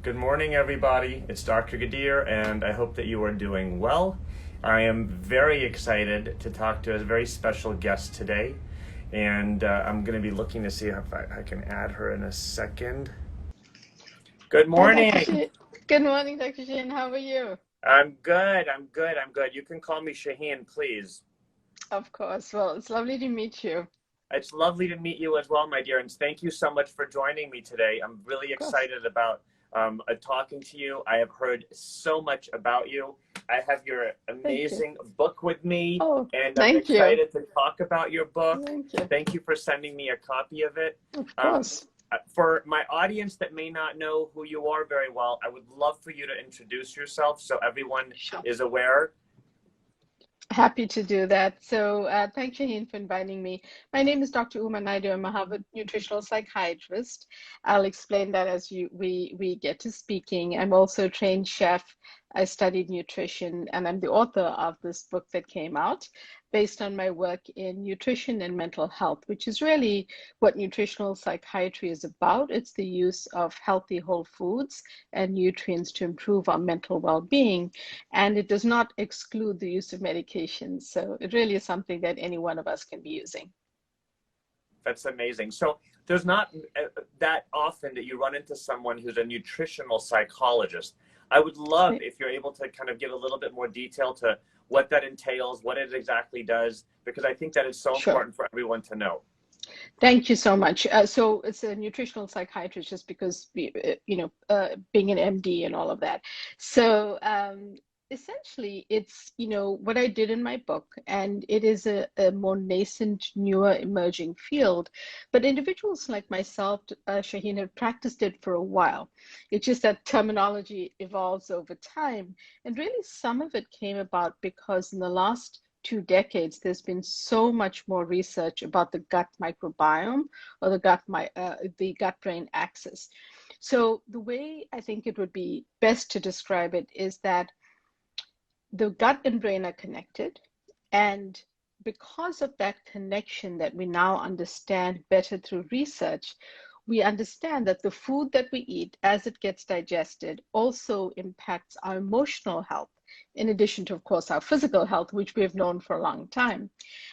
Good morning, everybody. It's Dr. Ghadir, and I hope that you are doing well. I am very excited to talk to a very special guest today, and I'm going to be looking to see if I can add her in a second. Good Hi, Dr. morning. Shahin. Good morning, Dr. Shahin. How are you? I'm good. I'm good. You can call me Shahin, please. Of course. Well, it's lovely to meet you. Of It's lovely to meet you as well, my dear, and thank you so much for joining me today. I'm really course. excited about talking to you. I have heard so much about you. I have your Thank you. amazing book with me, Oh, and I'm thank you. excited to talk about your book. Thank you. Thank you for sending me a copy of it. Of Um, course. for my audience that may not know who you are very well, I would love for you to introduce yourself so everyone Sure. is aware. Happy to do that. So thanks, Shaheen, for inviting me. My name is Dr. Naidoo. I'm a Harvard nutritional psychiatrist. I'll explain that as we get to speaking. I'm also a trained chef. I studied nutrition, and I'm the author of this book that came out based on my work in nutrition and mental health, which is really what nutritional psychiatry is about. It's the use of healthy whole foods and nutrients to improve our mental well-being, and it does not exclude the use of medications. So it really is something that any one of us can be using. That's amazing. So there's not that often that you run into someone who's a nutritional psychologist. I would love if you're able to kind of give a little bit more detail to what that entails, what it exactly does, because I think that is so Sure. important for everyone to know. Thank you so much. So it's a nutritional psychiatrist just because, being an MD and all of that. So essentially, it's, what I did in my book, and it is a more nascent, newer, emerging field. But individuals like myself, Shaheen, have practiced it for a while. It's just that terminology evolves over time. And really, some of it came about because in the last 2 decades, there's been so much more research about the gut microbiome or the gut-brain axis. So the way I think it would be best to describe it is that the gut and brain are connected, and because of that connection that we now understand better through research, we understand that the food that we eat as it gets digested also impacts our emotional health, in addition to, of course, our physical health, which we have known for a long time.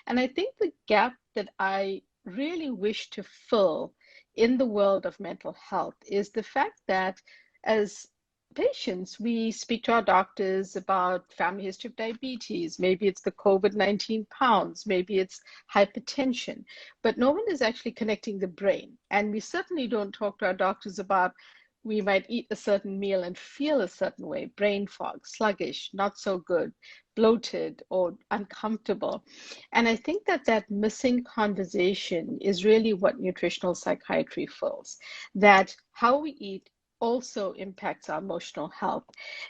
And I think the gap that I really wish to fill in the world of mental health is the fact that as patients, we speak to our doctors about family history of diabetes. Maybe it's the COVID-19 pounds, maybe it's hypertension, but no one is actually connecting the brain. And we certainly don't talk to our doctors about we might eat a certain meal and feel a certain way, brain fog, sluggish, not so good, bloated, or uncomfortable. And I think that that missing conversation is really what nutritional psychiatry fills, that how we eat also impacts our emotional health.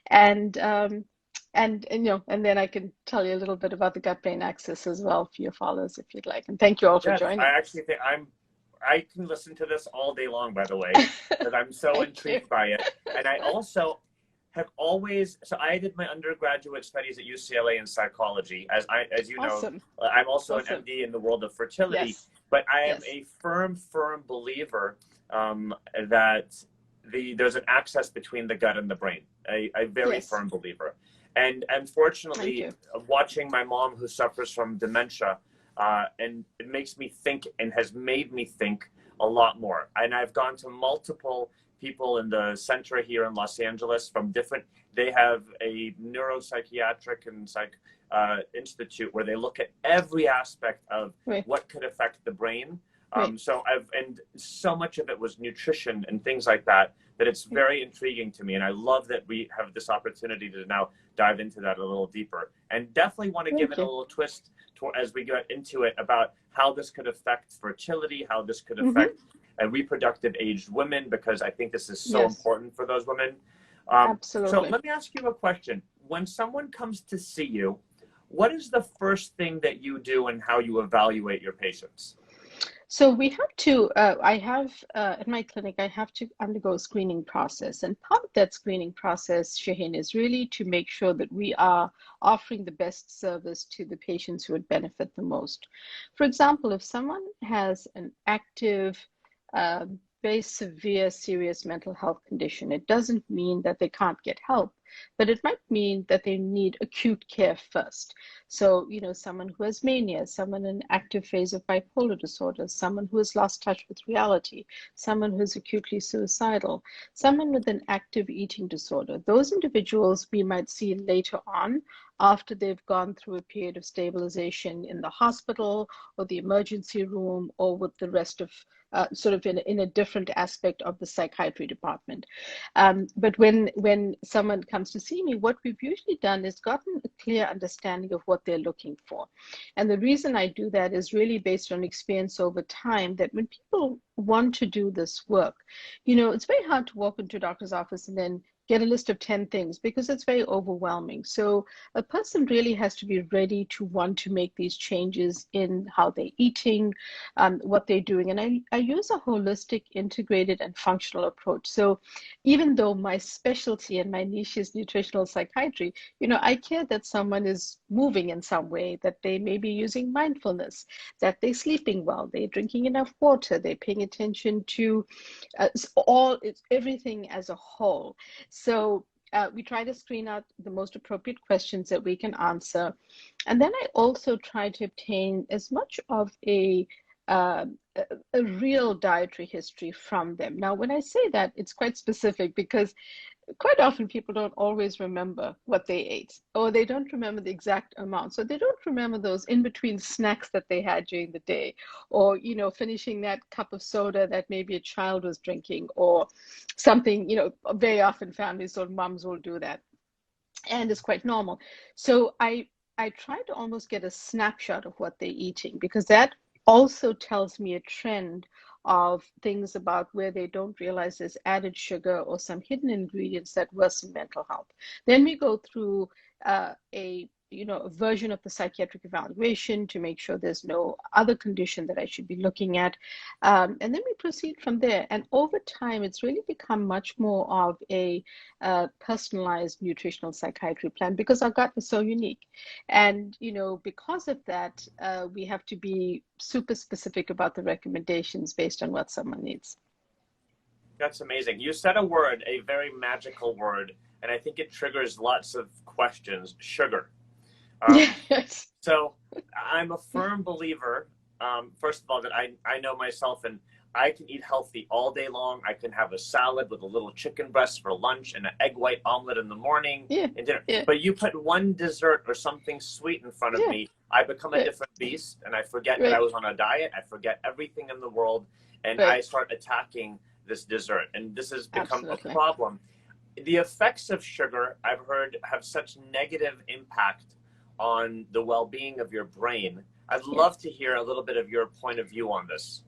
And and then I can tell you a little bit about the gut-brain axis as well for your followers if you'd like. And thank you all for Yes, I joining. actually think I can listen to this all day long, by the way, because I'm so Thank you. intrigued by it. And I also have always, so I did my undergraduate studies at UCLA in psychology. As you know, Awesome. I'm also an Awesome. MD in the world of fertility, Yes. but I am Yes. a firm believer that there's an access between the gut and the brain. A very Yes. firm believer. And Thank unfortunately, you. watching my mom who suffers from dementia, and it makes me think and has made me think a lot more. And I've gone to multiple people in the center here in Los Angeles from different, they have a neuropsychiatric and psych institute where they look at every aspect of Right. what could affect the brain. Right. And so much of it was nutrition and things like that, that it's very intriguing to me. And I love that we have this opportunity to now dive into that a little deeper, and definitely want to give Thank it a you. little twist as we get into it about how this could affect fertility, how this could Mm-hmm. affect reproductive aged women, because I think this is so Yes. important for those women. So Absolutely. let me ask you a question. When someone comes to see you, what is the first thing that you do and how you evaluate your patients? So we have to, I have, at my clinic, I have to undergo a screening process. And part of that screening process, Shaheen, is really to make sure that we are offering the best service to the patients who would benefit the most. For example, if someone has an active very severe, serious mental health condition, it doesn't mean that they can't get help, but it might mean that they need acute care first. So, someone who has mania, someone in active phase of bipolar disorder, someone who has lost touch with reality, someone who's acutely suicidal, someone with an active eating disorder. Those individuals we might see later on after they've gone through a period of stabilization in the hospital or the emergency room or with the rest of sort of in a different aspect of the psychiatry department. But when someone comes to see me, what we've usually done is gotten a clear understanding of what they're looking for. And the reason I do that is really based on experience over time, that when people want to do this work, it's very hard to walk into a doctor's office and then get a list of 10 things because it's very overwhelming. So a person really has to be ready to want to make these changes in how they're eating, what they're doing. And I use a holistic, integrated, and functional approach. So even though my specialty and my niche is nutritional psychiatry, I care that someone is moving in some way, that they may be using mindfulness, that they're sleeping well, they're drinking enough water, they're paying attention to everything as a whole. So we try to screen out the most appropriate questions that we can answer. And then I also try to obtain as much of a real dietary history from them. Now, when I say that, it's quite specific because quite often people don't always remember what they ate, or they don't remember the exact amount. So they don't remember those in-between snacks that they had during the day, or, finishing that cup of soda that maybe a child was drinking, or something, very often families or moms will do that. And it's quite normal. So I try to almost get a snapshot of what they're eating, because that also tells me a trend of things about where they don't realize there's added sugar or some hidden ingredients that worsen mental health. Then we go through a version of the psychiatric evaluation to make sure there's no other condition that I should be looking at. And then we proceed from there. And over time, it's really become much more of a personalized nutritional psychiatry plan, because our gut is so unique. And, because of that, we have to be super specific about the recommendations based on what someone needs. That's amazing. You said a word, a very magical word, and I think it triggers lots of questions: sugar. Yes. So I'm a firm believer, first of all, that I know myself, and I can eat healthy all day long. I can have a salad with a little chicken breast for lunch and an egg white omelet in the morning and dinner. Yeah. But you put one dessert or something sweet in front of me, I become a different beast, and I forget that I was on a diet. I forget everything in the world, and I start attacking this dessert. And this has become a problem. The effects of sugar, I've heard, have such negative impact on the well-being of your brain. I'd love to hear a little bit of your point of view on this.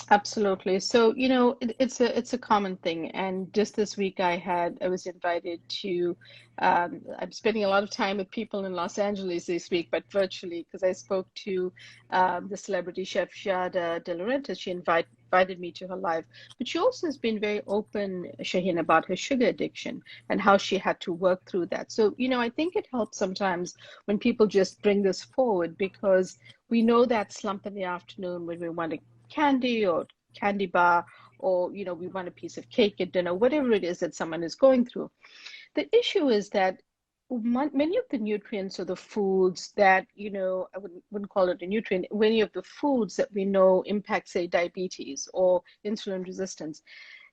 Absolutely. So, it's a common thing. And just this week I was invited to, I'm spending a lot of time with people in Los Angeles this week, but virtually, because I spoke to the celebrity chef Giada De Laurentiis. She invited me to her live, but she also has been very open, Shahin, about her sugar addiction and how she had to work through that. So, I think it helps sometimes when people just bring this forward, because we know that slump in the afternoon when we want to candy or candy bar, or we want a piece of cake at dinner, whatever it is that someone is going through. The issue is that many of the nutrients or the foods that I wouldn't call it a nutrient, many of the foods that we know impact, say, diabetes or insulin resistance,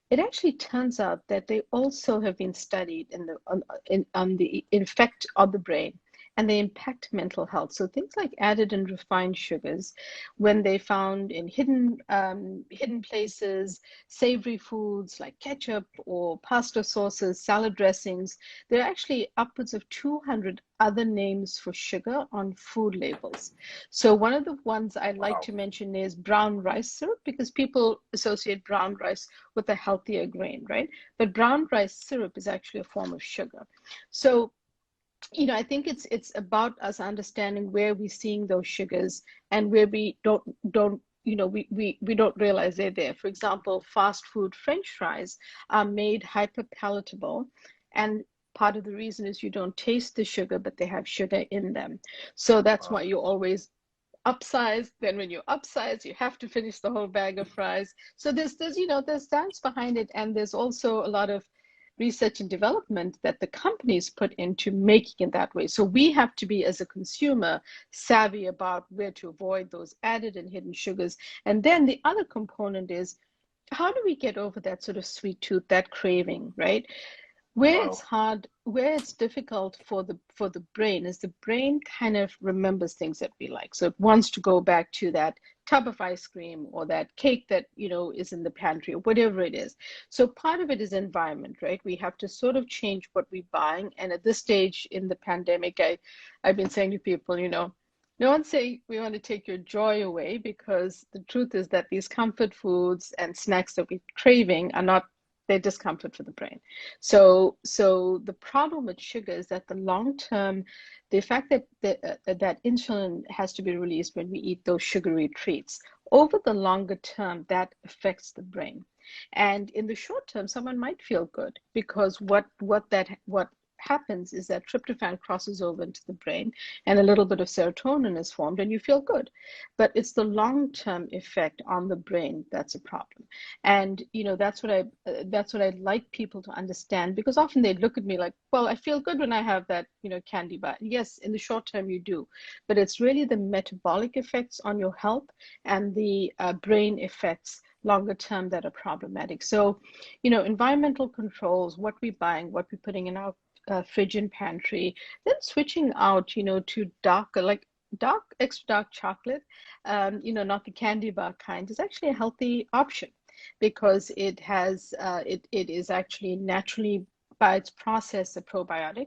it actually turns out that they also have been studied on the effect on the brain, and they impact mental health. So things like added and refined sugars, when they found in hidden places, savory foods like ketchup or pasta sauces, salad dressings, there are actually upwards of 200 other names for sugar on food labels. So one of the ones I like to mention is brown rice syrup, because people associate brown rice with a healthier grain, right? But brown rice syrup is actually a form of sugar. So I think it's about us understanding where we're seeing those sugars and where we don't we don't realize they're there. For example, fast food French fries are made hyper palatable, and part of the reason is you don't taste the sugar, but they have sugar in them. So that's why you always upsize. Then when you upsize, you have to finish the whole bag of fries. So there's science behind it, and there's also a lot of research and development that the companies put into making it that way. So we have to be, as a consumer, savvy about where to avoid those added and hidden sugars. And then the other component is, how do we get over that sort of sweet tooth, that craving, right? Where it's Wow. hard, where it's difficult for the brain is the brain kind of remembers things that we like. So it wants to go back to that tub of ice cream or that cake that, is in the pantry or whatever it is. So part of it is environment, right? We have to sort of change what we're buying. And at this stage in the pandemic, I've been saying to people, no one say we want to take your joy away, because the truth is that these comfort foods and snacks that we're craving are not, they're discomfort for the brain. So the problem with sugar is that the long term, the fact that insulin has to be released when we eat those sugary treats, over the longer term, that affects the brain. And in the short term, someone might feel good, because what happens is that tryptophan crosses over into the brain and a little bit of serotonin is formed and you feel good. But it's the long-term effect on the brain that's a problem. And that's what I'd like people to understand, because often they look at me like, well, I feel good when I have that candy bar. Yes, in the short term you do, but it's really the metabolic effects on your health and the brain effects longer term that are problematic. So environmental controls, what we're buying, what we're putting in our fridge and pantry, then switching out, to darker, like extra dark chocolate, not the candy bar kind, is actually a healthy option, because it has, it is actually naturally, by its process, a probiotic.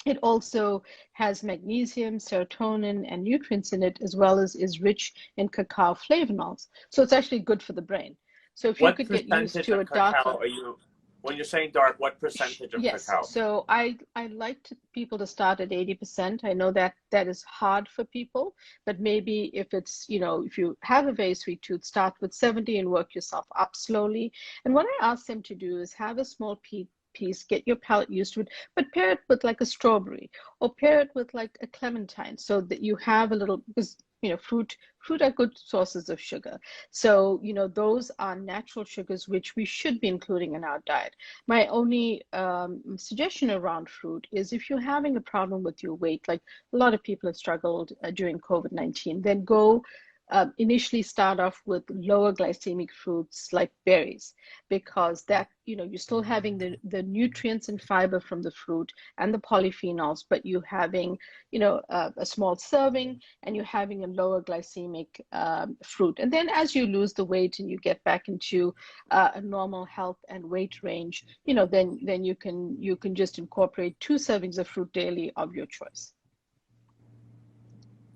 It also has magnesium, serotonin, and nutrients in it, as well as is rich in cacao flavonols. So it's actually good for the brain. So if you What could get used percentage to a of cacao darker, are you, when you're saying dark, what percentage of yes. cacao? So I like people to start at 80%. I know that that is hard for people, but maybe if it's, if you have a very sweet tooth, start with 70 and work yourself up slowly. And what I ask them to do is have a small piece, get your palate used to it, but pair it with like a strawberry, or pair it with like a clementine, so that you have a little, because fruit are good sources of sugar. So those are natural sugars which we should be including in our diet. My only suggestion around fruit is, if you're having a problem with your weight, like a lot of people have struggled during COVID-19, then go initially start off with lower glycemic fruits like berries, because that, you're still having the nutrients and fiber from the fruit and the polyphenols, but you're having, a small serving, and you're having a lower glycemic fruit. And then as you lose the weight and you get back into a normal health and weight range, then you can just incorporate 2 servings of fruit daily of your choice.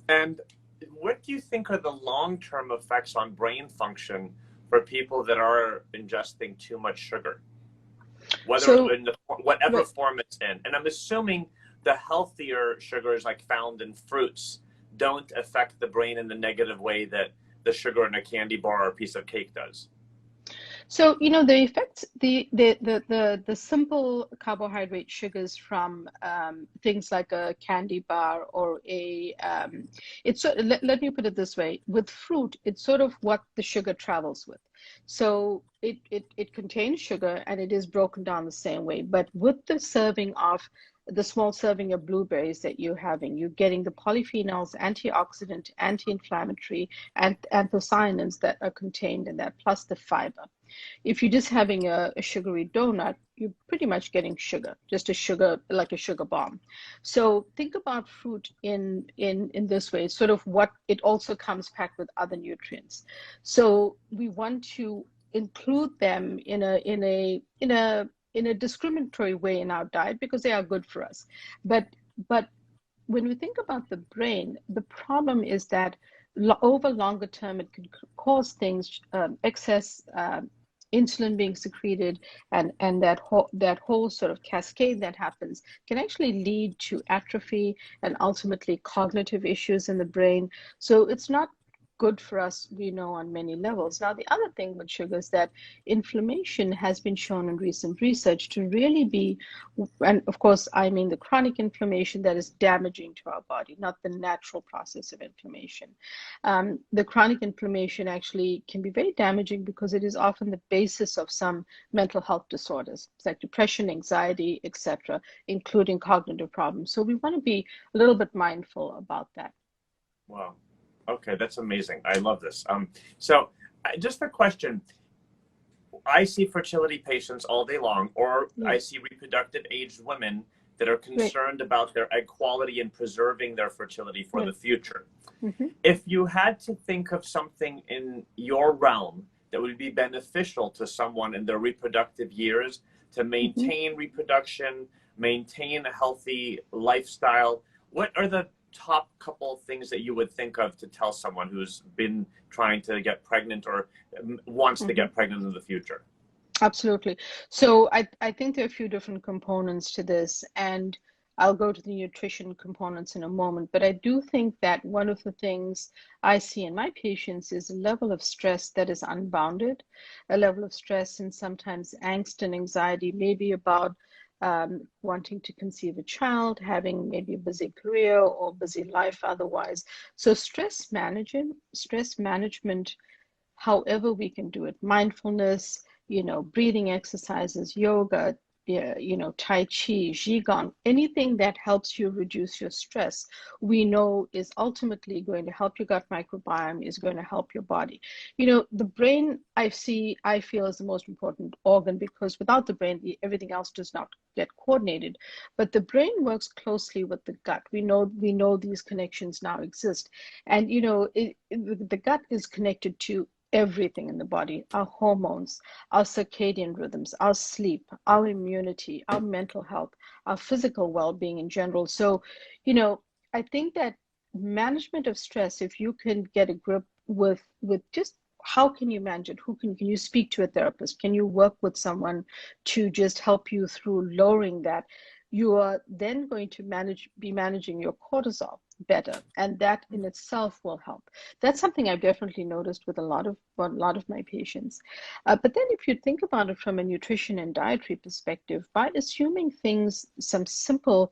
And what do you think are the long-term effects on brain function for people that are ingesting too much sugar, whether in whatever right. form it's in? And I'm assuming the healthier sugars, like found in fruits, don't affect the brain in the negative way that the sugar in a candy bar or a piece of cake does. So, the effects, the simple carbohydrate sugars from things like a candy bar or let me put it this way: with fruit, it's sort of what the sugar travels with. So it contains sugar and it is broken down the same way. But with the serving of the small serving of blueberries that you're having, you're getting the polyphenols, antioxidant, anti-inflammatory, and anthocyanins that are contained in that, plus the fiber. If you're just having a sugary donut, you're pretty much getting sugar, just a sugar, like a sugar bomb. So think about fruit in this way, sort of what it also comes packed with other nutrients. So we want to include them in a discriminatory way in our diet, because they are good for us. But when we think about the brain, the problem is that over longer term, it can cause things, excess insulin being secreted, and that whole sort of cascade that happens can actually lead to atrophy and ultimately cognitive issues in the brain. So it's not good for us, we know, on many levels. Now, the other thing with sugar is that inflammation has been shown in recent research to really be, and of course, I mean the chronic inflammation that is damaging to our body, not the natural process of inflammation. The chronic inflammation actually can be very damaging because it is often the basis of some mental health disorders, like depression, anxiety, etc., including cognitive problems. So we want to be a little bit mindful about that. Wow. Okay, that's amazing. I love this. So just a question. I see fertility patients all day long, or I see reproductive aged women that are concerned about their egg quality and preserving their fertility for the future. If you had to think of something in your realm that would be beneficial to someone in their reproductive years to maintain reproduction, maintain a healthy lifestyle, what are the top couple of things that you would think of to tell someone who's been trying to get pregnant or wants to get pregnant in the future? Absolutely. So I think there are a few different components to this, and I'll go to the nutrition components in a moment. But I do think that one of the things I see in my patients is a level of stress that is unbounded, a level of stress and sometimes angst and anxiety, maybe about wanting to conceive a child, having maybe a busy career or busy life otherwise. So stress management, however we can do it, mindfulness, breathing exercises, yoga, Tai Chi, Qigong, anything that helps you reduce your stress, we know is ultimately going to help your gut microbiome, is going to help your body. The brain, I feel is the most important organ, because without the brain, everything else does not get coordinated. But the brain works closely with the gut. We know these connections now exist. And, the gut is connected to everything in the body, our hormones, our circadian rhythms, our sleep, our immunity, our mental health, our physical well-being in general. So, I think that management of stress, if you can get a grip with just how can you manage it? Can you speak to a therapist? Can you work with someone to just help you through lowering that? You are then going to be managing your cortisol better, and that in itself will help. That's something I've definitely noticed with a lot of my patients. But then if you think about it from a nutrition and dietary perspective, by assuming some simple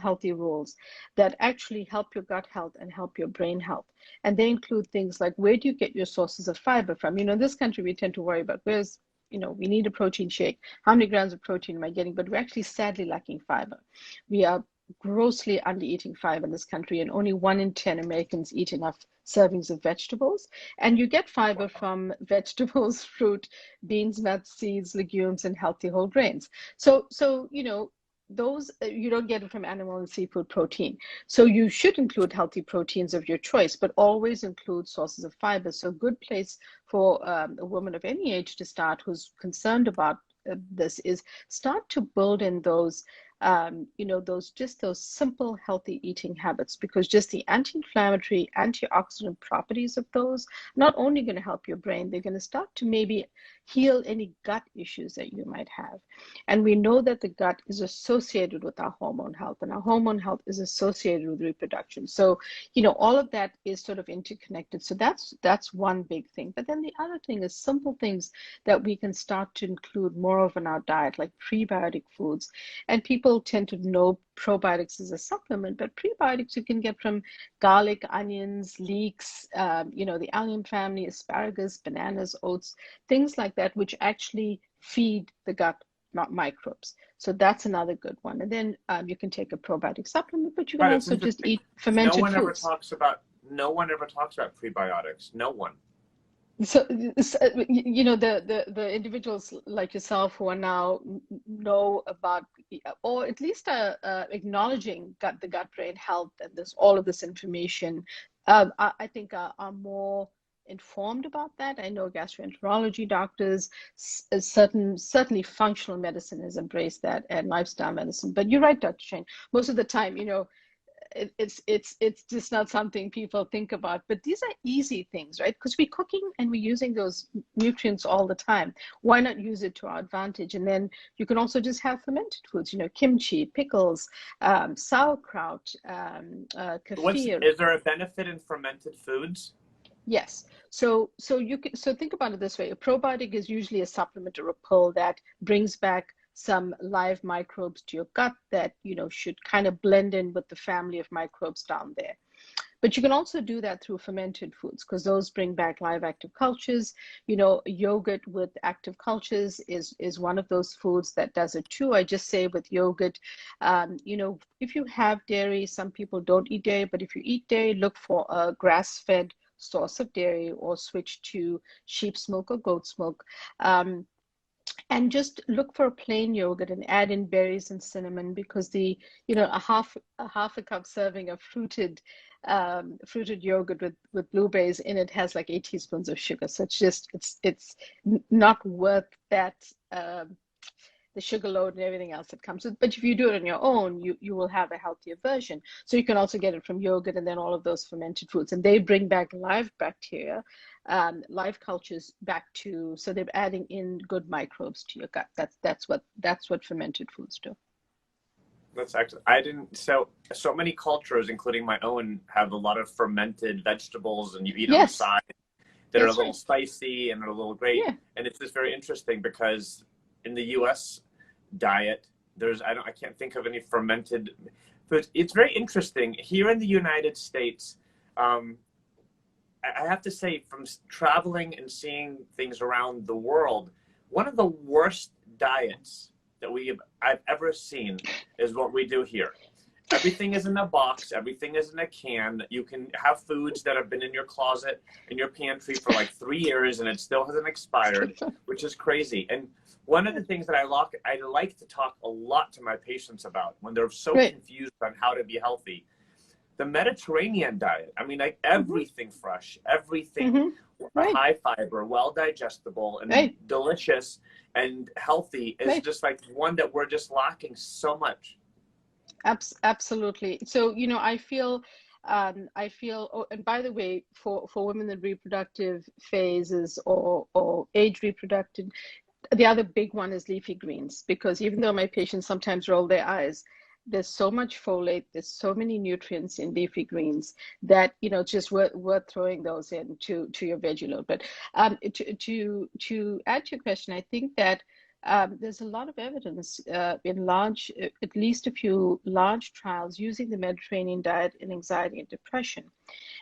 healthy rules that actually help your gut health and help your brain health, and they include things like, where do you get your sources of fiber from? In this country we tend to worry about we need a protein shake. How many grams of protein am I getting? But we're actually sadly lacking fiber. We are grossly under eating fiber in this country, and only 1 in 10 Americans eat enough servings of vegetables. And you get fiber from vegetables, fruit, beans, nuts, seeds, legumes, and healthy whole grains. So those you don't get it from animal and seafood protein. So you should include healthy proteins of your choice, but always include sources of fiber. So a good place for a woman of any age to start who's concerned about this is start to build in those those simple healthy eating habits, because just the anti-inflammatory, antioxidant properties of those not only going to help your brain, they're going to start to maybe heal any gut issues that you might have. And we know that the gut is associated with our hormone health, and our hormone health is associated with reproduction. So, all of that is sort of interconnected. So that's one big thing. But then the other thing is simple things that we can start to include more of in our diet, like prebiotic foods. And people tend to know probiotics as a supplement, but prebiotics you can get from garlic, onions, leeks, the allium family, asparagus, bananas, oats, things like that, which actually feed the gut microbes. So that's another good one. And then you can take a probiotic supplement, but you can also just eat fermented foods. No one ever talks about prebiotics. No one. So, the individuals like yourself who are now know about, or at least acknowledging the gut-brain health and all of this information, I think are more informed about that. I know gastroenterology doctors, certainly functional medicine has embraced that, and lifestyle medicine. But you're right, Dr. Shahin. Most of the time, it's just not something people think about. But these are easy things, right? Because we're cooking and we're using those nutrients all the time. Why not use it to our advantage? And then you can also just have fermented foods, kimchi, pickles, sauerkraut, kefir. Is there a benefit in fermented foods? Yes. So think about it this way. A probiotic is usually a supplement or a pill that brings back some live microbes to your gut that, should kind of blend in with the family of microbes down there. But you can also do that through fermented foods because those bring back live active cultures. Yogurt with active cultures is one of those foods that does it too. I just say with yogurt, if you have dairy, some people don't eat dairy, but if you eat dairy, look for a grass-fed source of dairy or switch to sheep's milk or goat's milk. And just look for a plain yogurt and add in berries and cinnamon because a half a cup serving of fruited yogurt with blueberries in it has like 8 teaspoons of sugar. So it's not worth that the sugar load and everything else that comes with. But if you do it on your own, you will have a healthier version. So you can also get it from yogurt and then all of those fermented foods, and they bring back live bacteria, live cultures back to. So they're adding in good microbes to your gut. That's what fermented foods do. That's actually, I didn't, so many cultures, including my own, have a lot of fermented vegetables, and you eat on the side that are a little spicy and are a little great. Yeah. And it's just very interesting because in the US diet, I can't think of any fermented foods. It's very interesting. Here in the United States, I have to say, from traveling and seeing things around the world, one of the worst diets that I've ever seen is what we do here. Everything is in a box. Everything is in a can. You can have foods that have been in your closet, in your pantry for like 3 years, and it still hasn't expired, which is crazy. And one of the things that I like to talk a lot to my patients about when they're so confused on how to be healthy, the Mediterranean diet. I mean, like everything fresh, everything high fiber, well digestible, and delicious and healthy is just like one that we're just lacking so much. Absolutely. So, I feel, oh, and by the way, for women in reproductive phases or age reproductive, the other big one is leafy greens, because even though my patients sometimes roll their eyes, there's so much folate, there's so many nutrients in leafy greens that, it's just worth throwing those in to your veggie load. But to add to your question, I think that there's a lot of evidence in at least a few large trials using the Mediterranean diet in anxiety and depression.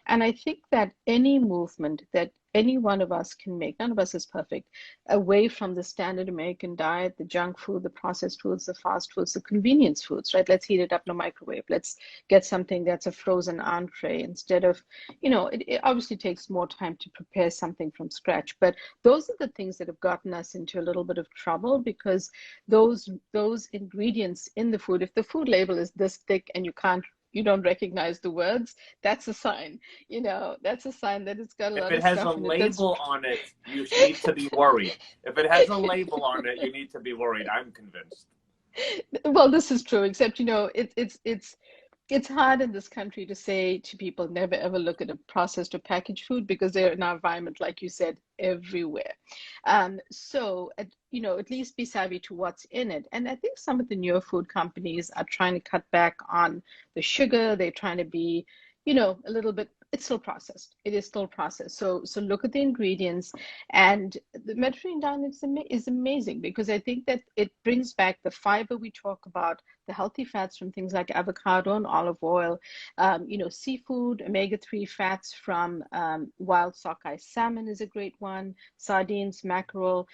And I think that any movement that any one of us can make, none of us is perfect, away from the standard American diet, the junk food, the processed foods, the fast foods, the convenience foods, right? Let's heat it up in a microwave. Let's get something that's a frozen entree instead of, it obviously takes more time to prepare something from scratch. But those are the things that have gotten us into a little bit of trouble, because those ingredients in the food, if the food label is this thick and you don't recognize the words, that's a sign. That's a sign that it's got a lot of stuff. If it has a label on it, you need to be worried. If it has a label on it, you need to be worried. I'm convinced. Well, this is true, except, it's hard in this country to say to people, never ever look at a processed or packaged food, because they're in our environment, like you said, everywhere. So, at least be savvy to what's in it. And I think some of the newer food companies are trying to cut back on the sugar. They're trying to be, a little bit, it's still processed. It is still processed. So look at the ingredients. And the Mediterranean diet is amazing, because I think that it brings back the fiber we talk about, the healthy fats from things like avocado and olive oil, seafood, omega-3 fats from wild sockeye salmon is a great one, sardines, mackerel,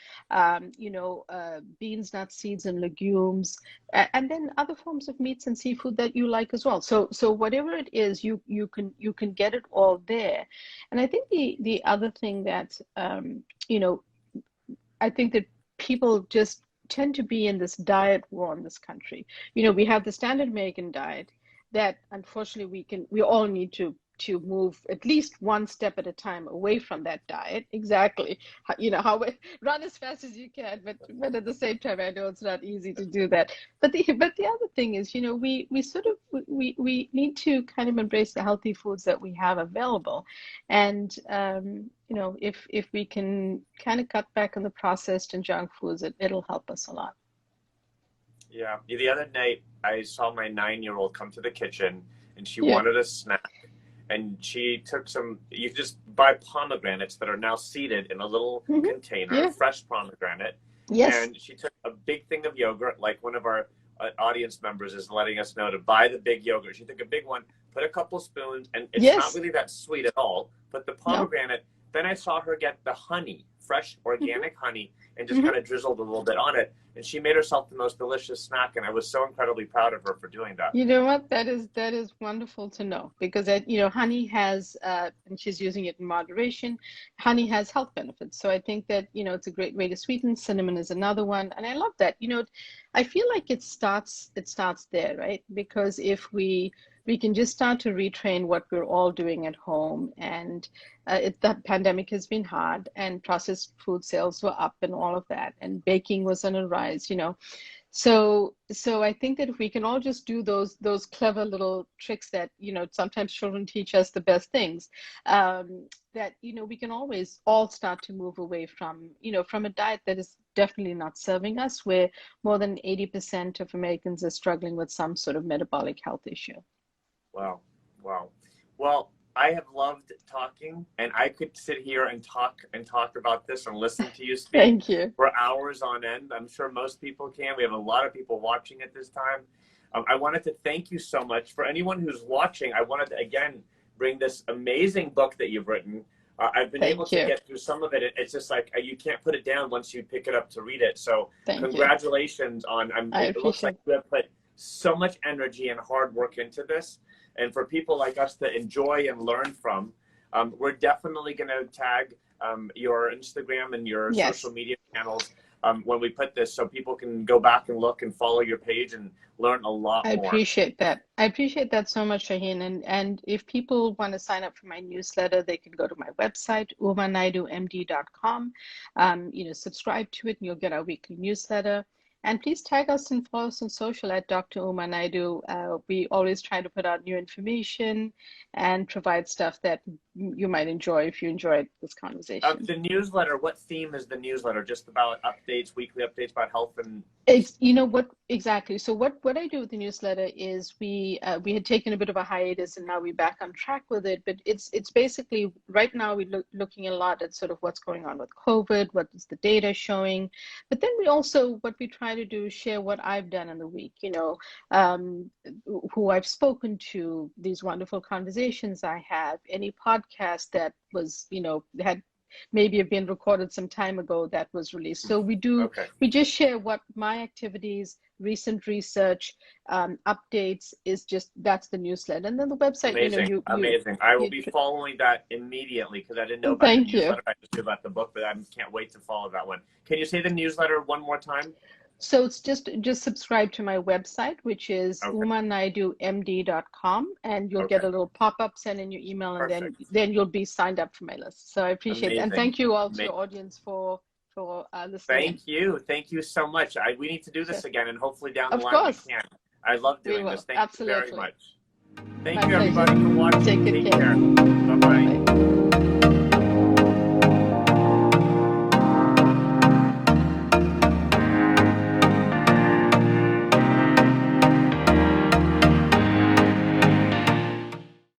beans, nuts, seeds, and legumes, and then other forms of meats and seafood that you like as well. So whatever it is, you can get it all there. And I think the other thing that I think that people just tend to be in this diet war in this country. We have the standard American diet that unfortunately we all need to move at least one step at a time away from that diet. Exactly. Run as fast as you can, but at the same time, I know it's not easy to do that. But the other thing is, we need to kind of embrace the healthy foods that we have available. And, if we can kind of cut back on the processed and junk foods, it'll help us a lot. Yeah. The other night, I saw my 9-year-old come to the kitchen, and she wanted a snack. and she took some, you just buy pomegranates that are now seeded in a little container, Yeah. fresh pomegranate. Yes. And she took a big thing of yogurt, like one of our audience members is letting us know to buy the big yogurt. She took a big one, put a couple spoons, and it's not really that sweet at all, but the pomegranate, then I saw her get the honey, fresh organic honey, and just kind of drizzled a little bit on it. And she made herself the most delicious snack, and I was so incredibly proud of her for doing that. You know what? That is wonderful to know, because honey has, and she's using it in moderation. Honey has health benefits, so I think that it's a great way to sweeten. Cinnamon is another one, and I love that. I feel like it starts there, right? Because if we can just start to retrain what we're all doing at home, and the pandemic has been hard, and processed food sales were up, and all of that, and baking was on a rise, So I think that if we can all just do those clever little tricks that sometimes children teach us the best things, that we can always all start to move away from from a diet that is definitely not serving us, where more than 80% of Americans are struggling with some sort of metabolic health issue. Wow. Well, I have loved talking, and I could sit here and talk about this and listen to you speak Thank you. for hours on end. I'm sure most people can. We have a lot of people watching at this time. I wanted to thank you so much. For anyone who's watching, I wanted to, again, bring this amazing book that you've written. I've been able to get through some of it. It's just like you can't put it down once you pick it up to read it. So congratulations on, it looks like you have put so much energy and hard work into this. And for people like us to enjoy and learn from, we're definitely going to tag your Instagram and your social media channels when we put this, so people can go back and look and follow your page and learn a lot more. I appreciate that. I appreciate that so much, Shahin. And if people want to sign up for my newsletter, they can go to my website, umanaidoomd.com. Subscribe to it, and you'll get our weekly newsletter. And please tag us and follow us on social at Dr. Uma Naidoo. We always try to put out new information and provide stuff that you might enjoy if you enjoyed this conversation. The newsletter, what theme is the newsletter? Just about updates, weekly updates about health and... Exactly. So what I do with the newsletter is we had taken a bit of a hiatus, and now we're back on track with it. But it's basically, right now we're looking a lot at sort of what's going on with COVID, what is the data showing. But then what we try to do is share what I've done in the week, who I've spoken to, these wonderful conversations I have, any podcast that was, had maybe have been recorded some time ago that was released. So we just share what my activities, recent research, updates is that's the newsletter. And then the website, Amazing. I will be following that immediately, because I didn't know about the newsletter. I just knew about the book, but I can't wait to follow that one. Can you say the newsletter one more time? So it's just subscribe to my website, which is umanaidoomd.com, and you'll get a little pop-up sent in your email, and then you'll be signed up for my list. So I appreciate it. And thank you all to your audience for listening. Thank you so much. We need to do this again, and hopefully down the line we can. I love doing this. Thank you very much. Thank you, everybody, for watching. Take care. Bye-bye.